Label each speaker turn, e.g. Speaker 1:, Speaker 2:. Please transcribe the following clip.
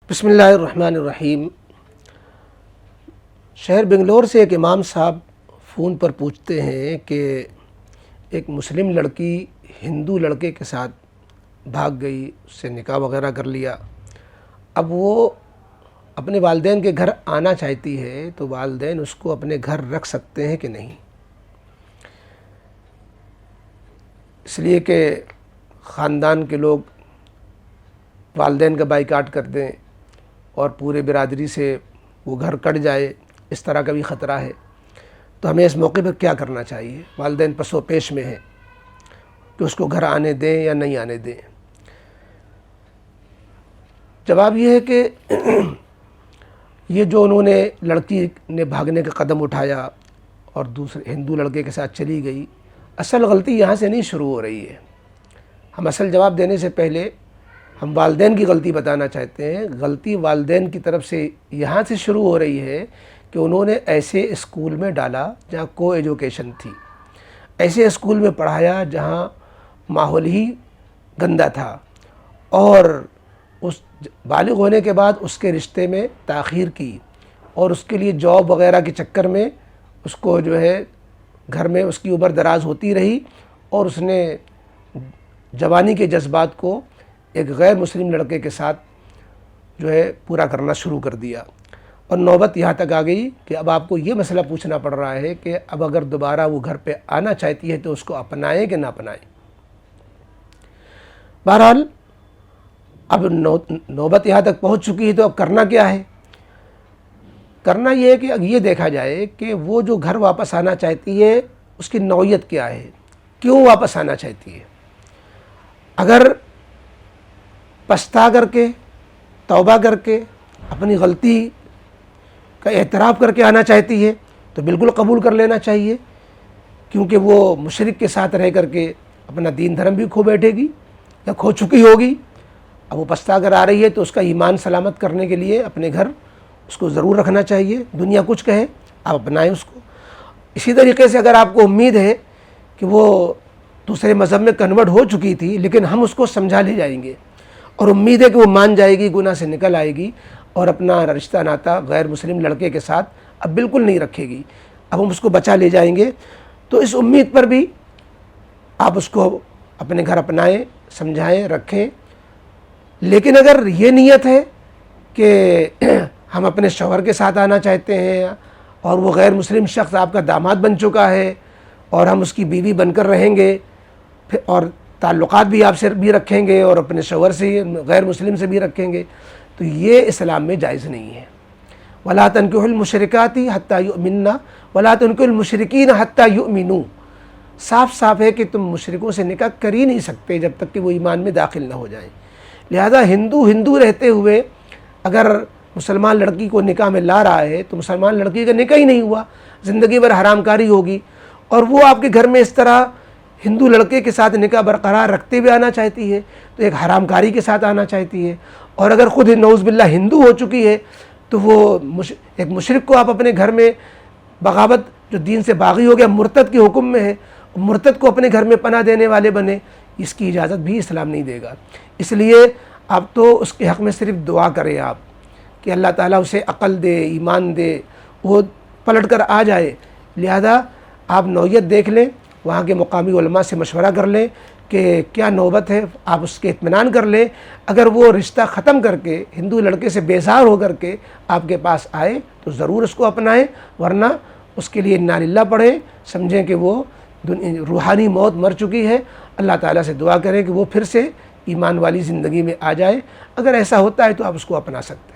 Speaker 1: بسم اللہ الرحمن الرحیم۔ شہر بنگلور سے ایک امام صاحب فون پر پوچھتے ہیں کہ ایک مسلم لڑکی ہندو لڑکے کے ساتھ بھاگ گئی، اس سے نکاح وغیرہ کر لیا، اب وہ اپنے والدین کے گھر آنا چاہتی ہے تو والدین اس کو اپنے گھر رکھ سکتے ہیں کہ نہیں؟ اس لیے کہ خاندان کے لوگ والدین کا بائیکاٹ کر دیں اور پورے برادری سے وہ گھر کٹ جائے، اس طرح کا بھی خطرہ ہے۔ تو ہمیں اس موقع پر کیا کرنا چاہیے؟ والدین پس و پیش میں ہیں کہ اس کو گھر آنے دیں یا نہیں آنے دیں۔ جواب یہ ہے کہ یہ جو انہوں نے لڑکی نے بھاگنے کا قدم اٹھایا اور دوسرے ہندو لڑکے کے ساتھ چلی گئی، اصل غلطی یہاں سے نہیں شروع ہو رہی ہے۔ ہم اصل جواب دینے سے پہلے ہم والدین کی غلطی بتانا چاہتے ہیں۔ غلطی والدین کی طرف سے یہاں سے شروع ہو رہی ہے کہ انہوں نے ایسے اسکول میں ڈالا جہاں کو ایجوکیشن تھی، ایسے اسکول میں پڑھایا جہاں ماحول ہی گندا تھا، اور اس بالغ ہونے کے بعد اس کے رشتے میں تاخیر کی، اور اس کے لیے جاب وغیرہ کے چکر میں اس کو جو ہے گھر میں اس کی عمر دراز ہوتی رہی، اور اس نے جوانی کے جذبات کو ایک غیر مسلم لڑکے کے ساتھ جو ہے پورا کرنا شروع کر دیا، اور نوبت یہاں تک آ گئی کہ اب آپ کو یہ مسئلہ پوچھنا پڑ رہا ہے کہ اب اگر دوبارہ وہ گھر پہ آنا چاہتی ہے تو اس کو اپنائیں کہ نہ اپنائیں۔ بہرحال اب نوبت یہاں تک پہنچ چکی ہے تو اب کرنا کیا ہے؟ کرنا یہ ہے کہ یہ دیکھا جائے کہ وہ جو گھر واپس آنا چاہتی ہے اس کی نوعیت کیا ہے، کیوں واپس آنا چاہتی ہے۔ اگر پچھتا کر کے، توبہ کر کے، اپنی غلطی کا اعتراف کر کے آنا چاہتی ہے تو بالکل قبول کر لینا چاہیے، کیونکہ وہ مشرک کے ساتھ رہ کر کے اپنا دین دھرم بھی کھو بیٹھے گی یا کھو چکی ہوگی۔ اب وہ پچھتا کر آ رہی ہے تو اس کا ایمان سلامت کرنے کے لیے اپنے گھر اس کو ضرور رکھنا چاہیے، دنیا کچھ کہے آپ اپنائیں اس کو۔ اسی طریقے سے اگر آپ کو امید ہے کہ وہ دوسرے مذہب میں کنورٹ ہو چکی تھی لیکن ہم اس کو سمجھا لے جائیں گے، اور امید ہے کہ وہ مان جائے گی، گناہ سے نکل آئے گی اور اپنا رشتہ ناتا غیر مسلم لڑکے کے ساتھ اب بالکل نہیں رکھے گی، اب ہم اس کو بچا لے جائیں گے، تو اس امید پر بھی آپ اس کو اپنے گھر اپنائیں، سمجھائیں، رکھیں۔ لیکن اگر یہ نیت ہے کہ ہم اپنے شوہر کے ساتھ آنا چاہتے ہیں اور وہ غیر مسلم شخص آپ کا داماد بن چکا ہے اور ہم اس کی بیوی بن کر رہیں گے، اور تعلقات بھی آپ سے بھی رکھیں گے اور اپنے شوہر سے غیر مسلم سے بھی رکھیں گے، تو یہ اسلام میں جائز نہیں ہے۔ وَلَا تَنكِحُوا الْمُشْرِكَاتِ حَتَّى يُؤْمِنَّ وَلَا تُنكِحُوا الْمُشْرِكِينَ حَتَّى يُؤْمِنُوا۔ صاف ہے کہ تم مشرکوں سے نکاح کر ہی نہیں سکتے جب تک کہ وہ ایمان میں داخل نہ ہو جائیں۔ لہذا ہندو رہتے ہوئے اگر مسلمان لڑکی کو نکاح میں لا رہا ہے تو مسلمان لڑکی کا نکاح ہی نہیں ہوا، زندگی بھر حرام کاری ہوگی، اور وہ آپ کے گھر میں اس طرح ہندو لڑکے کے ساتھ نکاح برقرار رکھتے ہوئے آنا چاہتی ہے تو ایک حرام کاری کے ساتھ آنا چاہتی ہے۔ اور اگر خود نعوذ باللہ ہندو ہو چکی ہے تو وہ ایک مشرک کو آپ اپنے گھر میں بغاوت، جو دین سے باغی ہو گیا، مرتد کے حکم میں ہے، مرتد کو اپنے گھر میں پناہ دینے والے بنے، اس کی اجازت بھی اسلام نہیں دے گا۔ اس لیے آپ تو اس کے حق میں صرف دعا کریں آپ کہ اللہ تعالیٰ اسے عقل دے، ایمان دے، وہ پلٹ کر آ جائے۔ لہذا آپ نوعیت دیکھ لیں، وہاں کے مقامی علماء سے مشورہ کر لیں کہ کیا نوبت ہے، آپ اس کے اطمینان کر لیں۔ اگر وہ رشتہ ختم کر کے ہندو لڑکے سے بیزار ہو کر کے آپ کے پاس آئے تو ضرور اس کو اپنائیں، ورنہ اس کے لیے انا للہ پڑھیں، سمجھیں کہ وہ روحانی موت مر چکی ہے۔ اللہ تعالیٰ سے دعا کریں کہ وہ پھر سے ایمان والی زندگی میں آ جائے۔ اگر ایسا ہوتا ہے تو آپ اس کو اپنا سکتے ہیں۔